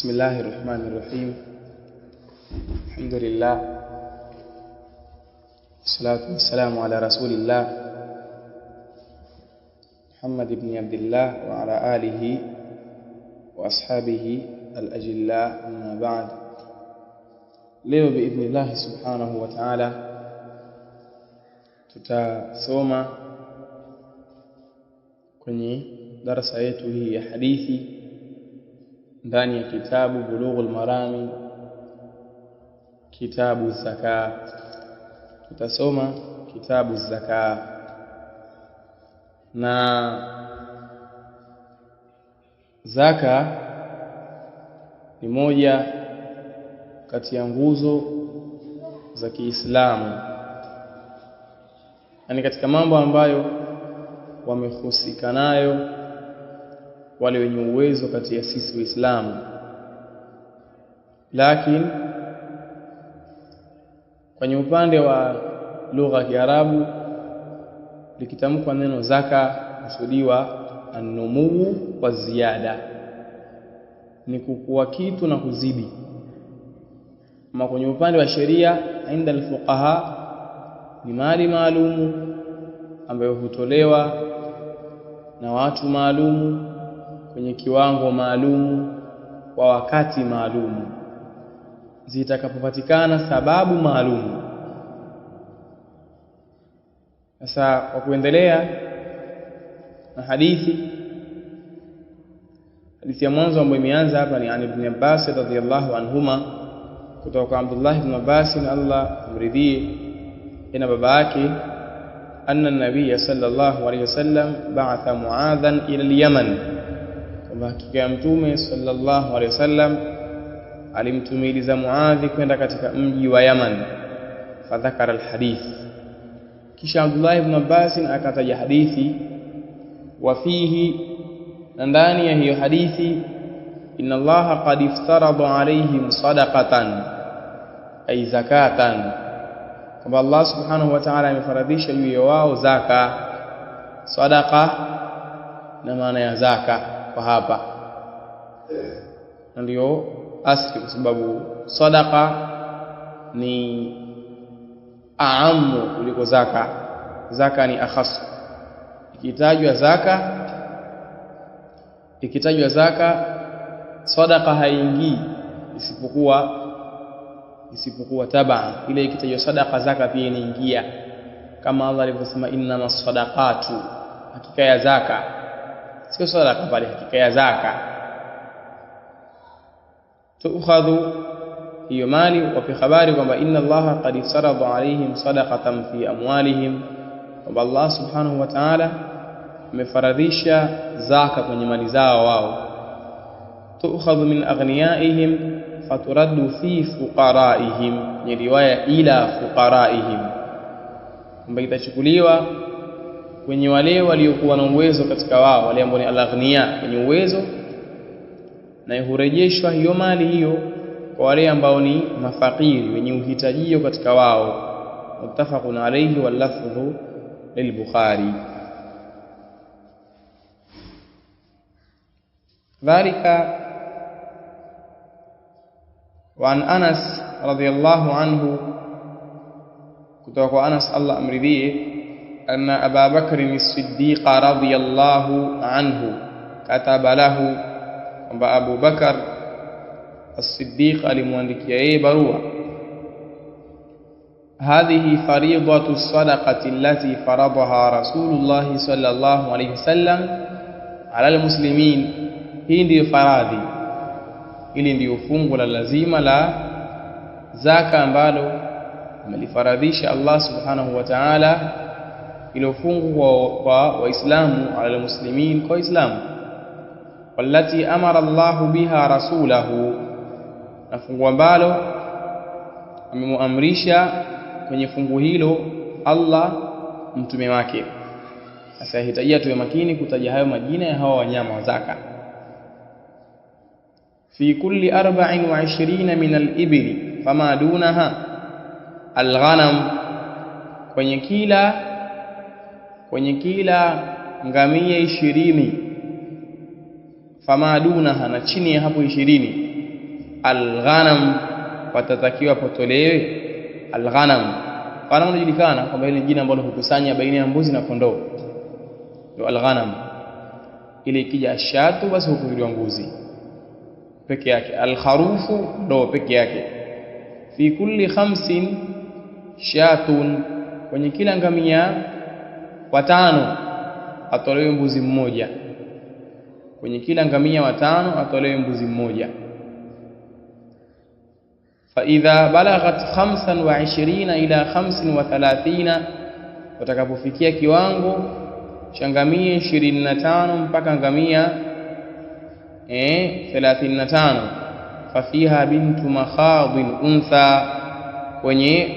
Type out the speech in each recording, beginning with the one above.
بسم الله الرحمن الرحيم. الحمد لله والصلاة والسلام على رسول الله محمد بن عبد الله وعلى آله وأصحابه الأجلاء. أما بعد، leo بإذن الله سبحانه وتعالى tutasoma kwenye darasa yetu hii ya hadithi ndani ya kitabu Bulughul Marami, kitabu zaka. Tutasoma kitabu zaka, na zaka ni moja kati ya nguzo za Kiislamu, yani katika mambo ambayo wamehusika nayo wale wenye uwezo kati ya sisi Waislamu. Lakini kwenye upande wa lugha ya Kiarabu likitamkwa neno zaka kusudiwa an-numuu wa ziada, ni kukua kitu na kuzidi. Ama kwenye upande wa sheria inda al-fuqaha ni mali maalumu ambayo hutolewa na watu maalumu kwenye kiwango maalumu kwa wakati maalumu zitakapopatikana sababu maalumu. Sasa kwa kuendelea na hadithi ya mwanzo ambayo imeanza hapa ni Ibn Abbas radhiyallahu anhuma, kutoka kwa Abdullah ibn Abbas Allah amridhie na baba yake, anna an-nabiy sallallahu alayhi wasallam ba'atha Muadhan ila al-Yaman, kwamba hakika ya Mtume sallallahu alayhi wasallam alimtumiliza Muadhi kwenda katika mji wa Yaman. Fadhakara alhadith, kisha Abdullah ibn Abbas akataja hadithi. Wa fihi, na ndani ya hiyo hadithi, inna Allaha qad iftarada alayhim sadaqatan ay zakatan, kwamba Allah subhanahu wa ta'ala amefaradhisha juu ya wao zaka. Sadaqa na maana ya zaka kwa hapa ndio asli, kwa sababu sadaqa ni aamu kuliko zaka. Zaka ni akhas. Ikitajwa zaka sadaqa haingii isipokuwa tabaa ile. Ikitajwa sadaqa zaka pia inaingia, kama Allah alivyosema innamas sadaqatu, hakika ya zaka, sio sadaqa bali hakika ya zaka. Tuukhadhu hiyo mali, wa fi khabari kwamba inna Allaha qad sarada alayhim sadaqatan fi amwalihim, kwamba Allah subhanahu wa ta'ala amefaradhisha zaka kwenye mali zao wao. Tuukhadhu min aghniyaihim faturaddu fi fuqaraihim, ni riwaya ila fuqaraihim, kwamba itachukuliwa kwenye wale waliokuwa na uwezo katika wao, wale ambao ni al-aghniya, wenye uwezo, na hurejeshwa hiyo mali hiyo kwa wale ambao ni mafakiri, wenye uhitajio katika wao. Muttafaqun alayhi wal lafdhu lil-Bukhari. Dhalika wa an Anas radhiyallahu anhu, kutoka kwa Anas Allah amridhie, anna Aba Bakr as-Siddiq radhiyallahu anhu kataba lahu, kwamba Abu Bakar as-Siddiq alimwandikia yeye barua. Hadhihi faridatu sadaqati allati faradaha Rasulullah sallallahu alayhi wasallam ala almuslimin, hii ndiyo faradhi, ili ndiyo fungu la lazima la zaka ambalo amelifaradhisha Allah subhanahu wa ta'ala, ilo fungu kwa waislamu, ala almuslimin, kwa waislamu. Wallati amara Allahu biha rasulahu, na fungu ambalo amemuamrisha kwenye fungu hilo Allah mtume wake. Sasa hitajia tuwe makini kutaja hayo majina ya hawa wanyama wa zaka. Fi kulli 24 min al-ibli fama dunaha al-ghanam, kwenye kila ngamia 20 fama dunaha, na chini ya hapo 20 alghanam, watatakiwa potolewe alghanam. Ghanam inajulikana kwamba ile jina ambalo hukusanya baina ya mbuzi na kondoo, ndio alghanam. Ile ikija ashatu basi hukuliwa mbuzi peke yake, alkharufu ndo peke yake. Fi kulli 5 shatun, kwenye kila ngamia watano atolewe mbuzi mmoja. Kwenye kila ngamia watano atolewe mbuzi mmoja. Fa idha balaghat 25 ila 35, watakapofikia kiwango cha ngamia 25 mpaka ngamia 35, fafiha bintu makhadhin untha, kwenye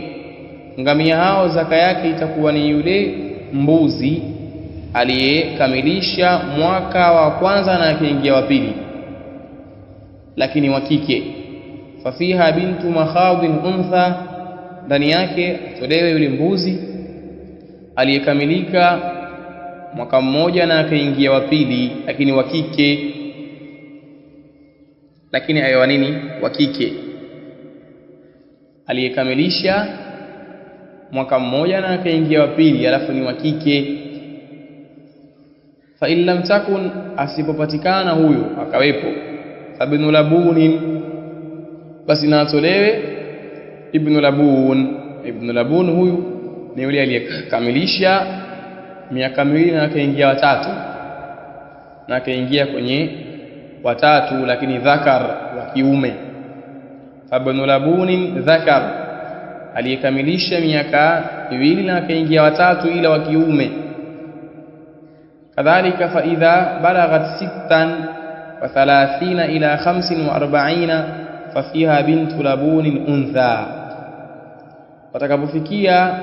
ngamia hao zaka yake itakuwa ni yule mbuzi aliyekamilisha mwaka wa kwanza na akaingia wa pili, lakini wa kike. Fafiha bintu makhadhin untha, ndani yake atolewe yule mbuzi aliyekamilika mwaka mmoja na akaingia wa pili, lakini wa kike. Lakini ayo nini? Wa kike aliyekamilisha mwaka mmoja na akaingia wa pili, alafu ni wa kike. Fa in lam takun, asipopatikana huyo akawepo, ibn labunin, basi na atolewe ibn labun. Ibn labun huyu ni yule aliyekamilisha miaka miwili na akaingia watatu, na akaingia kwenye watatu, lakini dhakar, wa kiume. Ibn labunin dhakar, aliyekamilisha miaka miwili na akaingia watatu ila wa kiume. Kadhalika fa idha balaghat 36 ila 45, fafiha bintu labunin untha, watakapofikia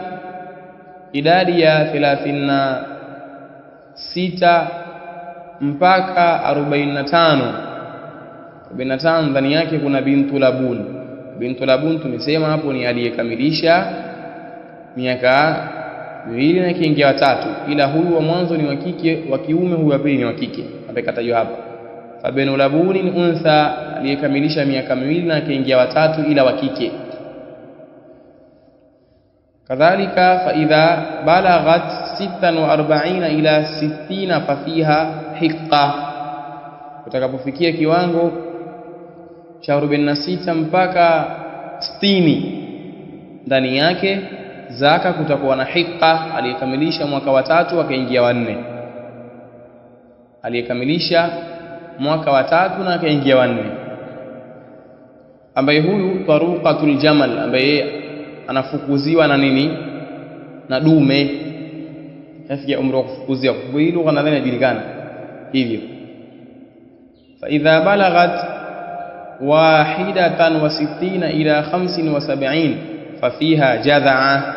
idadi ya 36 mpaka 45, ndani yake kuna bintu labun. Bintu labun tumesema hapo ni aliyekamilisha miaka miwili na kiingia watatu, ila huyu wa mwanzo ni wa kike, wa kiume huyu wa pili ni wa kike, ambaye katajwa hapa. Fa binu labunin untha, aliyekamilisha miaka miwili na kiingia watatu ila wa kike. Kadhalika fa idha balaghat 46 ila 60, fafiha hiqqa, utakapofikia kiwango cha 46 mpaka 60, ndani yake zaka kutakuwa na hiqqa, aliyekamilisha mwaka wa tatu akaingia wa 4, aliyekamilisha mwaka wa tatu na akaingia wa 4, ambaye huyu taruqatul jamal, ambaye anafukuziwa na nini? Na dume. Kafikia umri wa kufukuzia, hii lugha nadhani inajulikana hivyo. Fa idha balaghat 61 ila 75, fafiha jadha'a,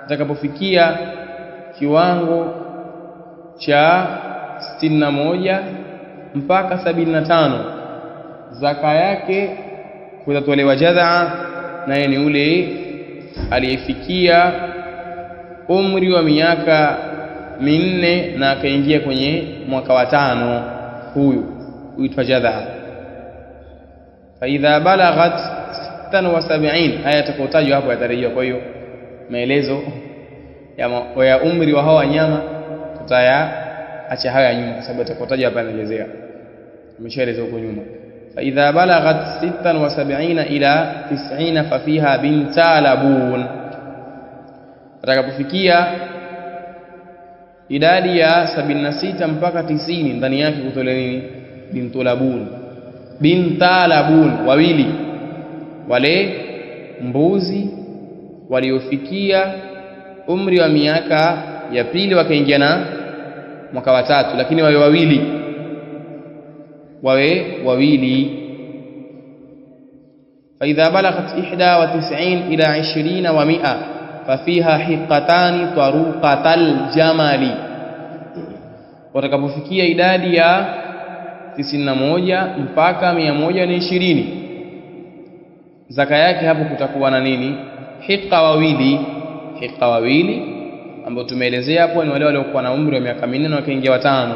utakapofikia kiwango cha 61 mpaka 75, zaka yake kutatolewa jadha'a, naye ni ule aliyefikia umri wa miaka 4 na akaingia kwenye mwaka wa 5, huyu huitwa jadha'a. Fa idha balaghat 76, haya yatakayotajwa hapo yatarejea. Kwa hiyo maelezo ya umri wa hawa wanyama tutayaacha haya nyuma, kwa sababu yatakayotajwa hapa yanaelezea, nimeshaeleza huko nyuma. Fa idha balaghat 76 ila 90, fafiha binta labun, atakapofikia idadi ya 76 mpaka 90, ndani yake kutolewa nini? Bintu labun. Binta labun, wawili wale mbuzi waliofikia umri wa miaka ya pili wakaingia na mwaka wa tatu, lakini wawe wawili. Fa idha balaghat 91 ila 20 wa 100, fafiha hiqatani taruqatal jamali, watakapofikia idadi ya 91 mpaka 120, zaka yake hapo kutakuwa na nini? Hiqa wawili ambao tumeelezea hapo ni wale waliokuwa na umri wa miaka 4 na wakaingia 5,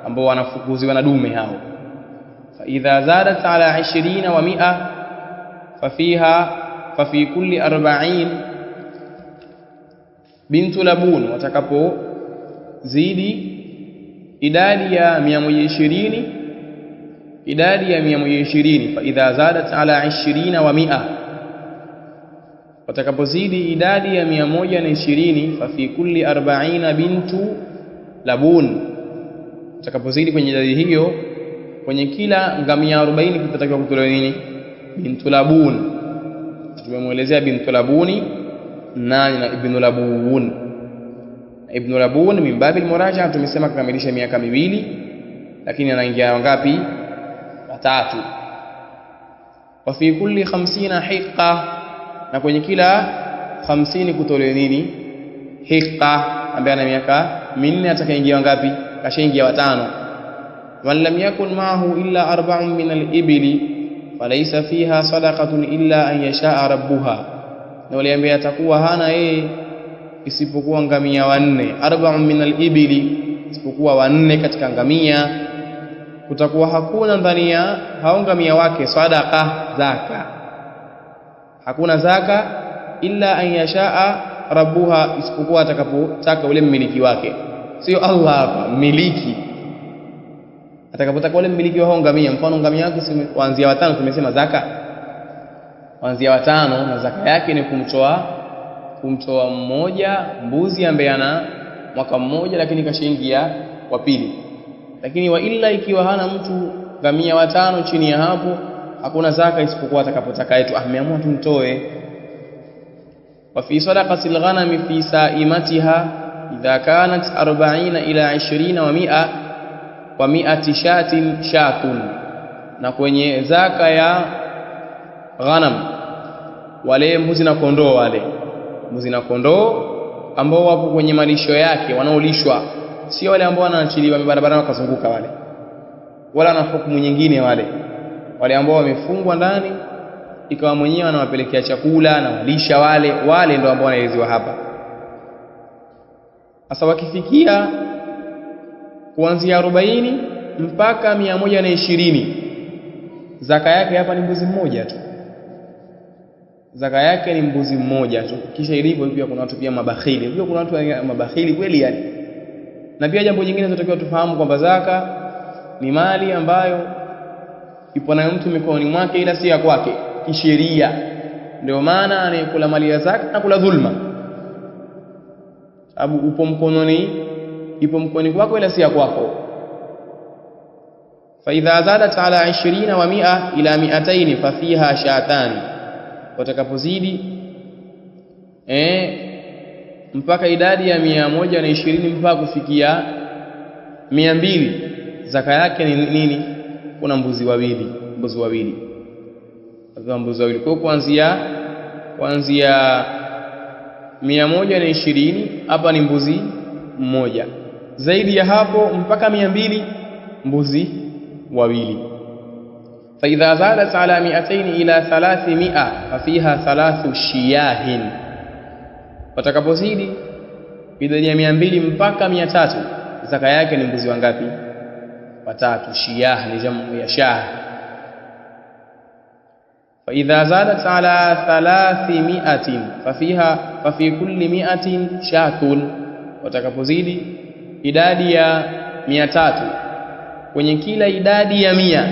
ambao wanafukuziwa na dume hao. fa idha zadat ala 20 wa 100 fa fi kulli 40 bintu labun, watakapo zidi idadi ya 120, idadi ya 120, fa idha zadat ala 20 wa 100, watakapozidi idadi ya 120, fa fi kulli 40 bintu labun, watakapozidi kwenye idadi hiyo, kwenye kila ngamia 40 kutatakiwa kutolewa nini? Bintu labun. Tumemuelezea bintu labuni nani na ibn labun. Ibn labun min babil muraja'a tumesema kukamilisha miaka 2, lakini anaingia wangapi? Watatu. Wa fi kulli 50 hiqqa, na kwenye kila 50 kutolewa nini? Hiqqa, ambaye ana miaka 4 atakaingia wangapi? Kashaingia watano. Man lam yakun ma'ahu illa 4 min al-ibli falaysa fiha sadaqatun illa an yasha'a rabbuha, na wale ambaye atakuwa hana yeye isipokuwa ngamia 4, 4 min al-ibli, isipokuwa 4 katika ngamia, kutakuwa hakuna ndani ya hao ngamia wake sadaqa, zaka, hakuna zaka, illa an yasha'a rabbuha, isipokuwa atakapotaka ule mmiliki wake, sio Allah hapa, mmiliki atakapotaka ule mmiliki wa hao ngamia. Mfano ngamia wake kuanzia 5 tumesema zaka, kuanzia 5, na zaka yake ni kumtoa mmoja mbuzi ambaye ana mwaka mmoja lakini kashaingia wa pili. Lakini wa illa, ikiwa hana mtu ngamia 5 chini ya hapo, hakuna zaka isipokuwa atakapotaka yetu ameamua tumtoe. Wa fi sadaqatil ghanami fi sa'imatiha idha kanat 40 ila 20 wa 100 wa 100 shatin shatun, na kwenye zaka ya ghanam, wale mbuzi na kondoo, wale mbuzi na kondoo ambao wapo kwenye malisho yake wanaolishwa, sio wale ambao wanaachiliwa barabarani wakazunguka wale, wala na hukumu nyingine, wale ambao wamefungwa ndani ikawa mwenyewe anawapelekea chakula na walisha, wale ndio ambao wanaelezewa hapa. Sasa wakifikia kuanzia 40 mpaka 120, zaka yake hapa ni mbuzi mmoja tu, zaka yake ni mbuzi mmoja tu. Kisha ilivyo pia kuna watu pia mabakhili, pia kuna watu mabakhili kweli yani. Na pia jambo jingine tunatakiwa tufahamu kwamba zaka ni mali ambayo ipo na mtu mikononi mwake, ila si ya kwake kisheria. Ndio maana anayekula mali ya zaka na kula dhulma, sababu ipo mkononi kwako ila si ya kwako. Fa idha zadat ala 20 wa 100 ila 200 fa fiha shatani, watakapozidi mpaka idadi ya 120 mpaka kufikia 200, zaka yake ni nini? Kuna mbuzi wawili. Kwa kuanzia 120 hapa ni mbuzi mmoja, zaidi ya hapo mpaka 200 mbuzi wawili. Fa idha zadat ala 200 ila 300 fa fiha 3 shiyahin, watakapozidi idadi ya 200 mpaka 300, zaka yake ni mbuzi wangapi? Watatu. Shiyah ni jamu ya shah. Fa idha zadat ala 300 fa fi kulli 100 shatun, watakapozidi idadi ya 300, kwenye kila idadi ya 100,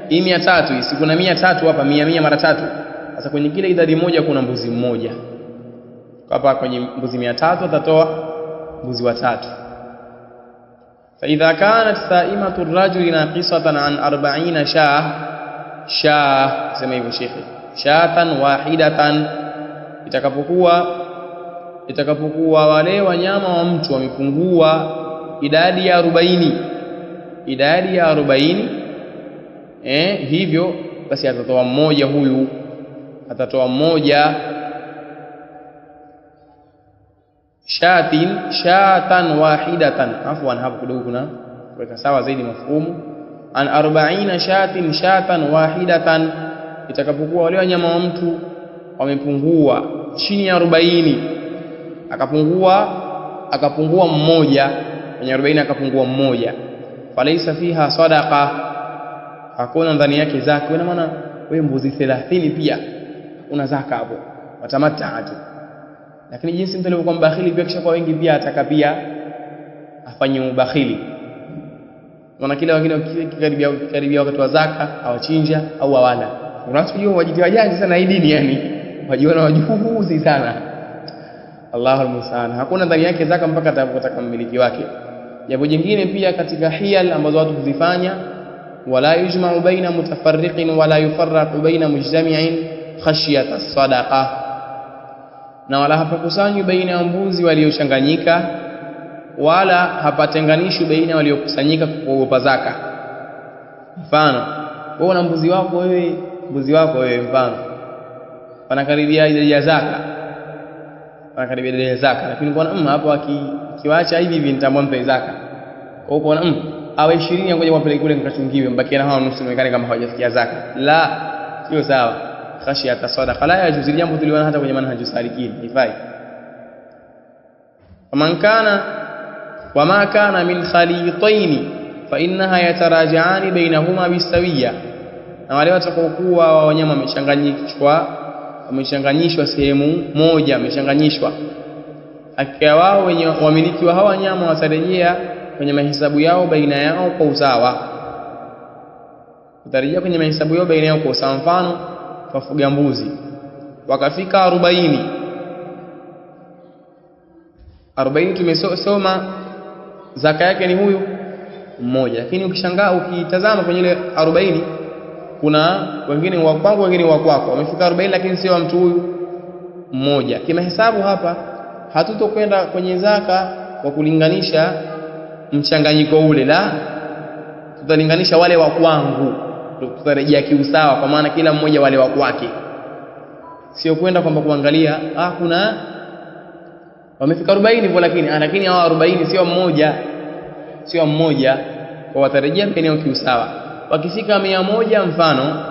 hii 300 si kuna 300 hapa, 100 mara 3. Sasa kwenye kila idadi moja kuna mbuzi mmoja. Hapa kwenye mbuzi 300 atatoa mbuzi watatu. Fa idha kanat sa'imatu ar-rajuli naqisatan an 40 shah, sema hivyo shekhi, shatan wahidatan, itakapokuwa wale wanyama wa mtu wamepungua idadi ya 40, hivyo basi atatoa mmoja, huyu atatoa mmoja. Shatan wahidatan, afwan, hapo kidogo kuna kuweka sawa zaidi mafhumu. An 40 shatan wahidatan, itakapokuwa wale wanyama wa mtu wamepungua chini ya 40, akapungua mmoja, kwenye 40 akapungua mmoja, falaysa fiha sadaqa, hakuna ndani yake zaka, ina maana wewe mbuzi 30 pia una zaka hapo, watamata tu. Lakini jinsi mtu alivyokuwa mbakhili pia, kisha kwa wengi pia ataka pia afanye ubakhili. Maana kila wengine karibia wakati wa zaka awachinja au awala. Unasijua wajitiwajaji sana hii dini, yani wajiona wajuhuzi sana. Allahul musta'an. Hakuna ndani yake zaka mpaka atakapotaka mmiliki wake. Jambo jingine pia katika hiyal ambazo watu kuzifanya, wala yujma'u baina mutafarriqin wala yufarraqu baina mujtami'in khashyata as-sadaqa, na wala hapakusanywi baina ya mbuzi waliochanganyika wala hapatenganishwi baina waliokusanyika kuogopa zaka. Mfano, wewe una mbuzi wako wewe mfano panakaribia idadi ya zaka, lakini kwa hapo akiwaacha hivi nitamwampa zaka. Kwa hiyo kwa awe 20 ngoja wapeleke kule nikachungiwe, mbaki na hao nusu mekani kama hawajafikia zaka. La, sio sawa. Khashiyata sadaqa la yajuzu, jambo tuliona hata kwenye manhaju salikin ifai. وما كان من خليطين فإنها يتراجعان بينهما بالسوية. Na wale watakaokuwa wanyama wamechanganyishwa sehemu moja, wamechanganyishwa, hakika wao wenye wamiliki wa hawa wanyama watarejea kwenye mahesabu yao baina yao kwa usawa. Watarejea kwenye mahesabu yao baina yao kwa usawa. Mfano, wafuga mbuzi wakafika 40. 40 tumesoma zaka yake ni huyu mmoja, lakini ukishangaa ukitazama kwenye ile 40 kuna wengine wa kwangu wengine wa kwako, wamefika 40 lakini sio wa mtu huyu mmoja. Kimahesabu hapa hatutokwenda kwenye zaka kwa kulinganisha mchanganyiko ule, la, tutalinganisha wale wa kwangu, tutarejea kiusawa, kwa maana kila mmoja wale wa kwake, sio kwenda kwamba kuangalia kuna wamefika 40 hivyo, lakini hao 40 sio mmoja, kwa watarejea eneo kiusawa. Wakifika 100, mfano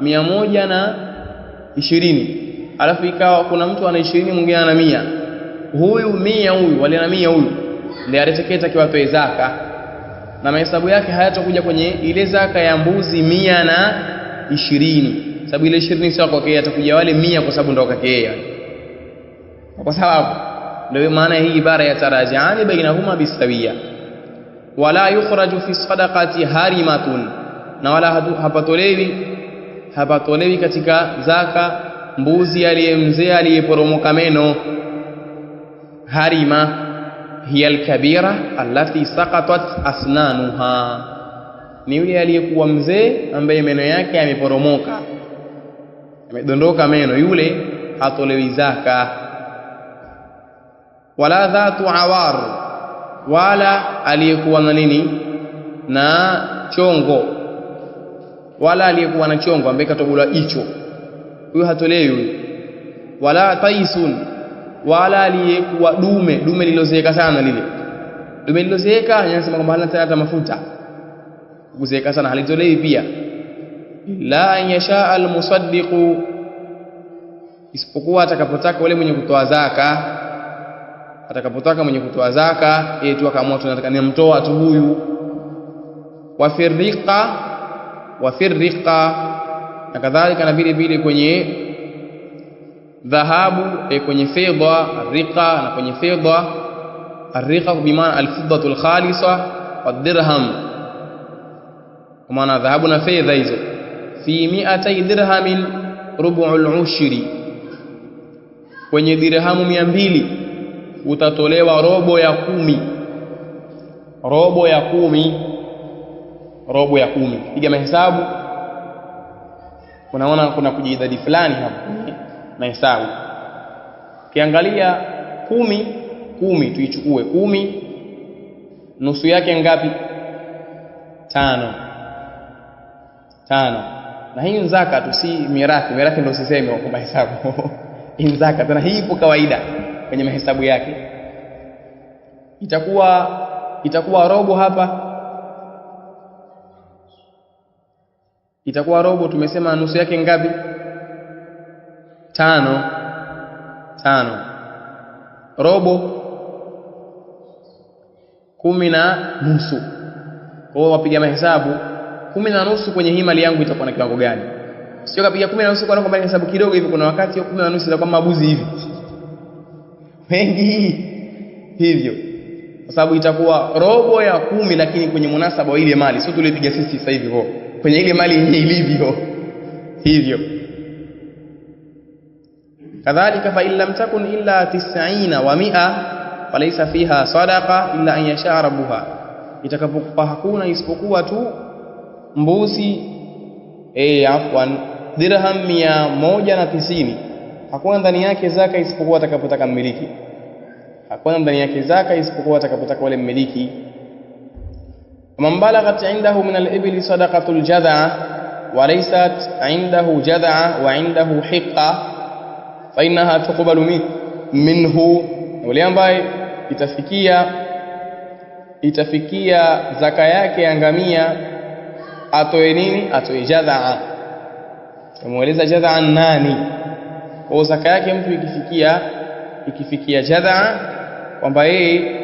120, alafu ikawa kuna mtu ana 20 mwingine ana 100, huyu 100 huyu wale na 100 huyu ndiye atakayeta kiwatoe zaka, na mahesabu yake hayatakuja kwenye ile zaka ya mbuzi 120, sababu ile 20 sio kwake, atakuja wale 100 kwa sababu ndio kwake yeye. Kwa sababu ndio maana hii ibara ya tarajiani bainahuma bisawiya. Wala yukhraju fi sadaqati harimatun, na wala hapatolewi katika zaka mbuzi aliyemzee aliyeporomoka meno. Harima hiya alkabira allati saqatat asnanuha, ni yule aliyekuwa mzee ambaye meno yake yameporomoka, yamedondoka meno, yule hatolewi zaka. Wala dhatu awar, wala aliyekuwa na nini, na chongo, wala aliyekuwa na chongo ambaye katobula hicho, huyo hatolewi. Wala taisun, wala aliyekuwa dume lilozeeka sana, lile dume lilozeeka anasema kwamba hana hata mafuta, kuzeeka sana, halitolewi pia. La an yasha almusaddiqu, isipokuwa atakapotaka wale mwenye kutoa zaka, yeye tu akaamua tunataka nimtoa tu huyu. Wafirriqa, na kadhalika na vile vile kwenye dhahabu, kwenye fedha arriqa, na kwenye fedha arriqa kwa maana alfiddatu alkhalisa wadirham, kwa maana dhahabu na fedha hizo. Fi 200 dirhamin rubu'ul ushri, kwenye dirhamu 200 utatolewa robo ya 10. Robo ya 10. Piga mahesabu, unaona kuna kujidadi fulani hapo na hesabu. Kiangalia 10 tuichukue 10, nusu yake ngapi? 5. Na hii zaka tu, si mirathi ndio usiseme kwa mahesabu. Hii zaka tena, hii ipo kawaida kwenye mahesabu yake. Itakuwa robo hapa, itakuwa robo, tumesema nusu yake ngapi? 5. Robo 10 na nusu. Kwa hiyo wapiga mahesabu 10.5 kwenye hii mali yangu itakuwa na kiwango gani? Sio kapiga 10.5 kwa kwamba ni hesabu kidogo hivi, kuna wakati hiyo 10.5 itakuwa mabuzi hivi wengi hivyo, kwa sababu itakuwa robo ya 10, lakini kwenye munasaba wa ile mali, sio tulipiga sisi sasa hivi ho kwenye ile mali yenyewe ilivyo hivyo. Kadhalika fa illam takun illa 90 wa 100 falaysa fiha sadaqa illa an yasha rabbuha, itakapokuwa hakuna isipokuwa tu mbuzi dirham 190, hakuna ndani yake zaka isipokuwa atakapotaka mmiliki, hakuna ndani yake zaka isipokuwa atakapotaka wale mmiliki. Man balaghat indahu min al-ibli sadaqatul jad'a wa laysat indahu jad'a wa indahu hiqqa fa innaha tuqbalu minhu, wale ambaye itafikia zaka yake ya ngamia atoe nini? Atoe jad'a. Tumueleza jad'a nani? Kwa zaka yake mtu ikifikia jad'a kwamba yeye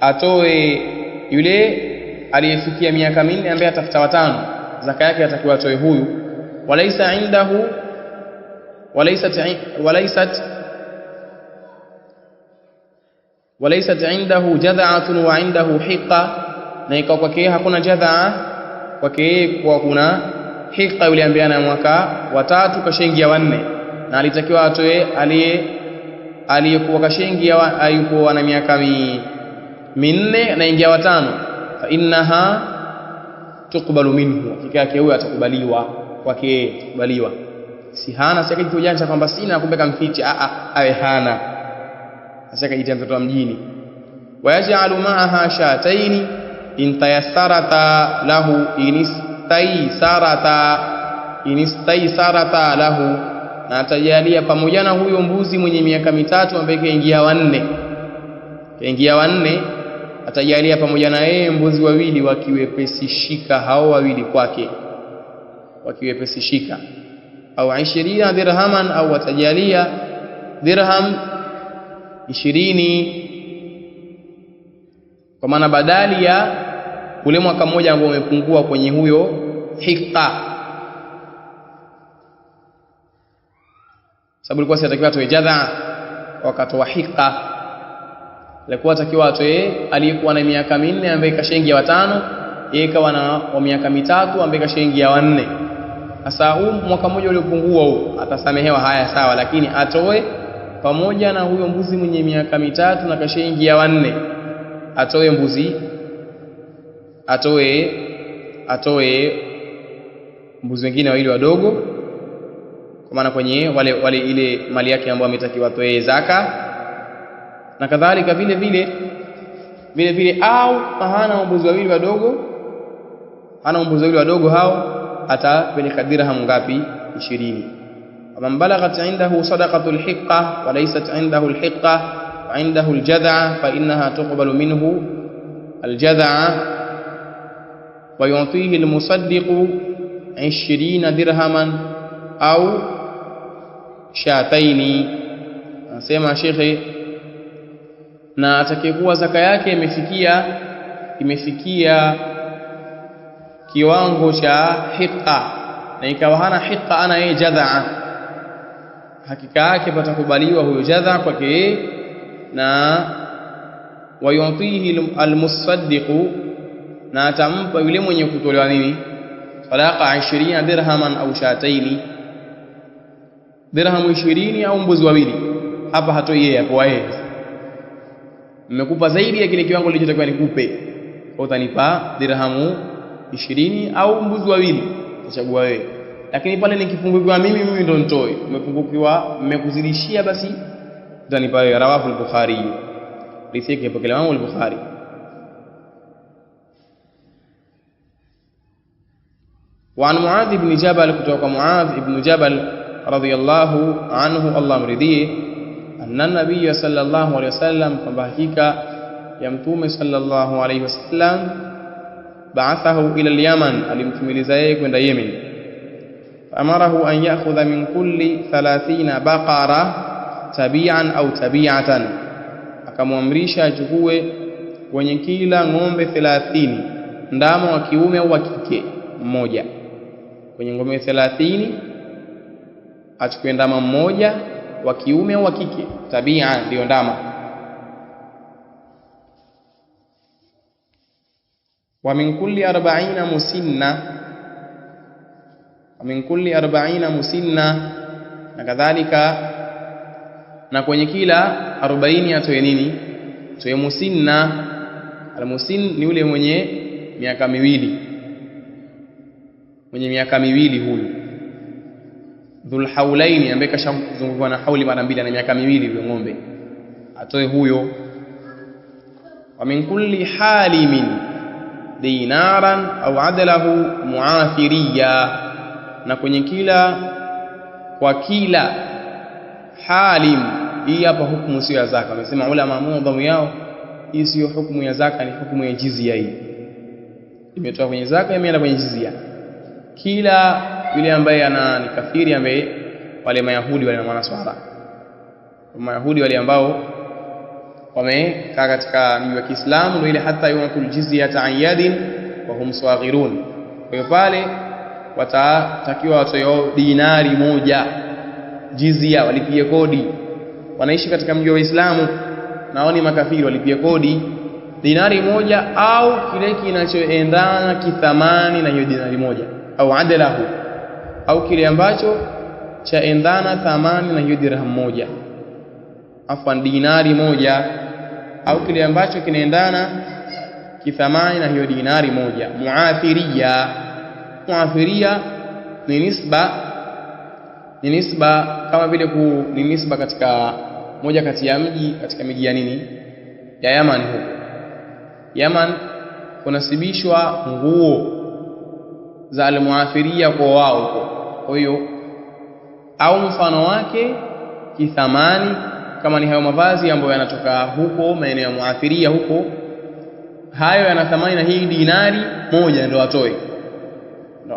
atoe yule aliyefikia miaka 4 ambaye atafuta watano, zaka yake atakiwa atoe huyu. walaysat indahu jad'atun wa indahu hiqqa, na ikawa kwake hakuna jad'a, kwake kwa kuna hiqqa, yule ambaye ana mwaka wa 3 kashaingia wa 4, na alitakiwa atoe aliyekuwa kashaingia ayuko na miaka 4 na ingia wa 5, fa innaha tuqbalu minhu, hakika yake huyo atakubaliwa kwake, kubaliwa. Si hana sasa kitu ujanja kwamba sina kumbe kamfiche, awe hana sasa kajitia mtoto wa mjini. Wayaj'alu ma'aha shataini in tayassarata lahu inistaysarata lahu, na atajalia pamoja na huyo mbuzi mwenye miaka 3 ambaye kaingia wa 4, atajalia pamoja na yeye mbuzi wawili wakiwepesishika, hao wawili kwake wakiwepesishika, au 20 dirhaman, au atajalia dirham 20, kwa maana badali ya ule mwaka mmoja ambao umepungua kwenye huyo hiqqa, sababu ilikuwa sitakiwa atoe jadha wakatoa hiqqa, ilikuwa takiwa atoe aliyekuwa na miaka 4 ambaye kashaingia wa 5, yeye kawa na miaka 3 ambaye kashaingia wa 4. Sasa huu mwaka mmoja uliopungua huu atasamehewa, haya sawa, lakini atoe pamoja na huyo mbuzi mwenye miaka 3 na kashaingia wa 4, atoe mbuzi wengine wawili wadogo, kwa maana kwenye wale ile mali yake ambayo ametakiwa atoe zaka. Na kadhalika vile vile au hana mbuzi wawili wadogo, hao atapeleka dirham ngapi? 20. Man balaghat indahu sadaqatul hiqqa wa laysat indahu alhiqqa wa indahu aljad'a fa innaha tuqbalu minhu aljad'a wa yu'tihi almusaddiqu 20 dirhaman au shataini. Anasema shekhe, na atakayekuwa zaka yake imefikia kiwango cha hiqqa na ikawa hana hiqqa, ana yeye jad'a, hakika yake patakubaliwa huyo jadha kwake. Na wayutihi almusaddiqu, na atampa yule mwenye kutolewa nini sadaqa 20 dirhaman au shataini, dirhamu 20 au mbuzi wawili. Hapa hatoi yeye, hapo yeye nimekupa zaidi ya kile kiwango nilichotakiwa nikupe, kwa utanipa dirhamu 20 au mbuzi wawili, utachagua wewe. Lakini pale nikipungukiwa mimi ndo nitoe, umepungukiwa mmekuzidishia, basi utanipa wewe. Rawahu al-Bukhari, lisiki hapo kile Imam al-Bukhari. Wa an Muadh ibn Jabal, kutoka Muadh ibn Jabal radhiyallahu anhu, Allah mridhie, anna nabiyya sallallahu alayhi wasallam, kwamba hakika ya mtume sallallahu alayhi wasallam, ba'athahu ila al-Yaman, alimtumiliza yeye kwenda Yemen. Amarahu an ya'khudha min kulli 30 baqara tabi'an au tabi'atan, akamwamrisha achukue kwenye kila ng'ombe 30 ndama wa kiume au wa kike mmoja. Kwenye ngome 30 achukue ndama mmoja wa kiume au wa kike, tabia ndio ndama. Wa min kulli 40 musinna, wa min kulli 40 musinna, na kadhalika na kwenye kila 40 atoe nini? Atoe musinna. Al-musin ni yule mwenye miaka miwili, mwenye miaka miwili huyu. Dhul haulaini, ambaye kashazungukwa na hauli mara mbili, na miaka miwili yule ng'ombe, atoe huyo. Wa min kulli halimin dinaran au adlahu muafiriya, na kwenye kila, kwa kila halim. Hii hapa hukumu sio ya zaka. Wamesema ulama muadhamu yao hii sio hukumu ya zaka, ni hukumu ya jizya. Hii imetoka kwenye zaka, imeenda kwenye jizya. Kila yule ambaye ni kafiri, ambaye wale mayahudi wale na manaswara, mayahudi wale ambao wamekaa katika mji wa Kiislamu, ndio ile hata yu'tul jizyata an yadin wa hum saghirun. Kwa hiyo pale watatakiwa watoe dinari moja jizya, walipie kodi. Wanaishi katika mji wa Uislamu na wao ni makafiri, walipie kodi dinari moja au kile kinachoendana kithamani na hiyo dinari moja, au adalahu, au kile ambacho chaendana thamani na hiyo dirham moja, afwan dinari moja, au kile ambacho kinaendana kithamani na hiyo dinari moja. Muafiriya, muafiriya ni nisba kama vile ni nisba katika moja kati ya mji katika miji ya nini, ya Yaman. Huko Yaman kunasibishwa nguo za al-muafiriya kwa wao huko. Kwa hiyo au mfano wake kithamani, kama ni hayo mavazi ambayo yanatoka huko maeneo ya muafiriya huko, hayo yana thamani na hii dinari moja, ndio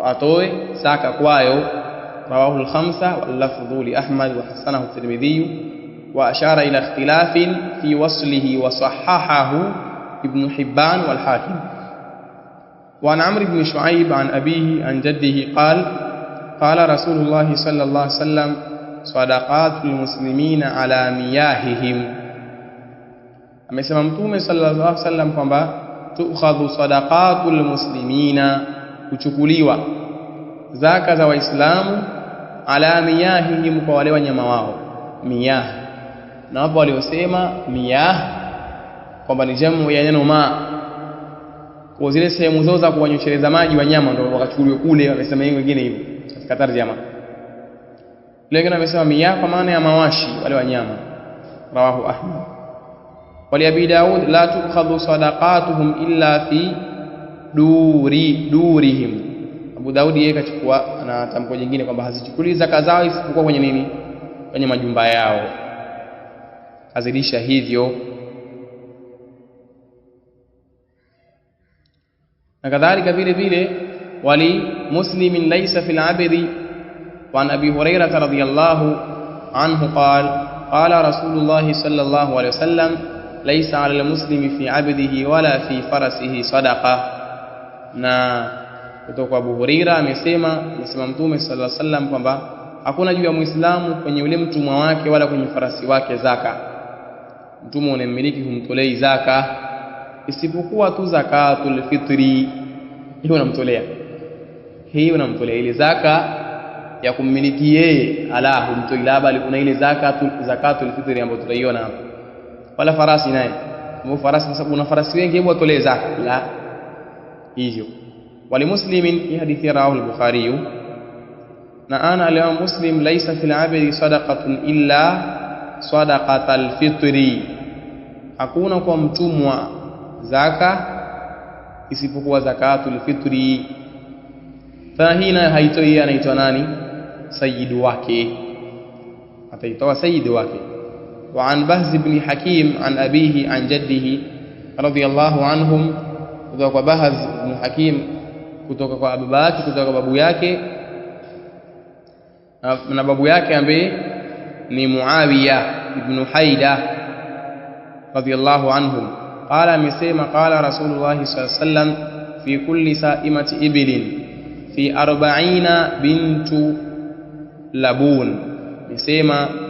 atoe zaka kwayo. Rawahu al-khamsa wal lafdhu li Ahmad wa hasanahu at-Tirmidhi wa ashara ila ikhtilafin fi waslihi wa sahahahu Ibn Hibban wal Hakim. وعن عمرو بن شعيب عن أبيه عن جده قال قال رسول الله صلى الله عليه وسلم صدقات المسلمين على مياههم. Amesema Mtume sallallahu alaihi wasallam kwamba tukhadhu sadaqatul muslimina, kuchukuliwa zaka za Waislamu, ala miyahihim, kwa wale wanyama wao. Miyah, na hapo waliosema miyah kwamba ni jamu ya neno ma, kwa zile sehemu zao za kuwanyosheleza maji wanyama ndio wakachukuliwe kule. Wamesema hiyo wengine hivyo katika tarjama. Wengine wamesema miyah kwa maana ya mawashi, wale wanyama. Rawahu Ahmad. Wali Abi Daud la tukhadhu sadaqatuhum illa fi durihim. Abu Daudi yeye kachukua na tamko jingine kwamba hazichukuli zaka zao isipokuwa kwenye nini, kwenye majumba yao, azidisha hivyo. Na kadhalika vile vile wali muslimin laysa fil abdi. Wa an Abi Hurairah radhiyallahu anhu qala qala Rasulullah sallallahu alayhi wasallam laysa 'ala al-muslimi fi 'abdihi wala fi farasihi sadaqa. Na kutoka kwa Abu Hurairah amesema Mtume sallallahu alayhi wasallam kwamba hakuna juu ya Muislamu kwenye yule mtumwa wake wala kwenye farasi wake zaka. Mtumwa unemmiliki humtolei zaka, isipokuwa tu zakatul fitri. Hiyo unamtolea, ile zaka ya kummiliki yeye, ala humtoi, bali kuna ile zakatul fitri ambayo tutaiona hapa. Wala farasi naye, kwa farasi, sababu una farasi wengi, hebu atolee zaka la hivyo. Wali muslimin, hii hadithi rawahu al-Bukhari. Na ana al-Imam Muslim laysa fil 'abdi sadaqatun illa sadaqatul fitri, hakuna kwa mtumwa zaka isipokuwa zakatul fitri. Fahina haitoi, anaitwa nani? Sayyidu wake, ataitoa sayyidu wake. Wa an Bahz ibn Hakim an abihi an jaddihi radiyallahu anhum, kutoka kwa Bahz ibn Hakim kutoka kwa baba yake, kutoka kwa babu yake, na babu yake ambaye ni Muawiya ibn Haida radiyallahu anhum. Qala, amesema qala Rasulullah sallallahu alaihi wasallam fi kulli sa'imati ibilin fi 40 bintu labun. Nisema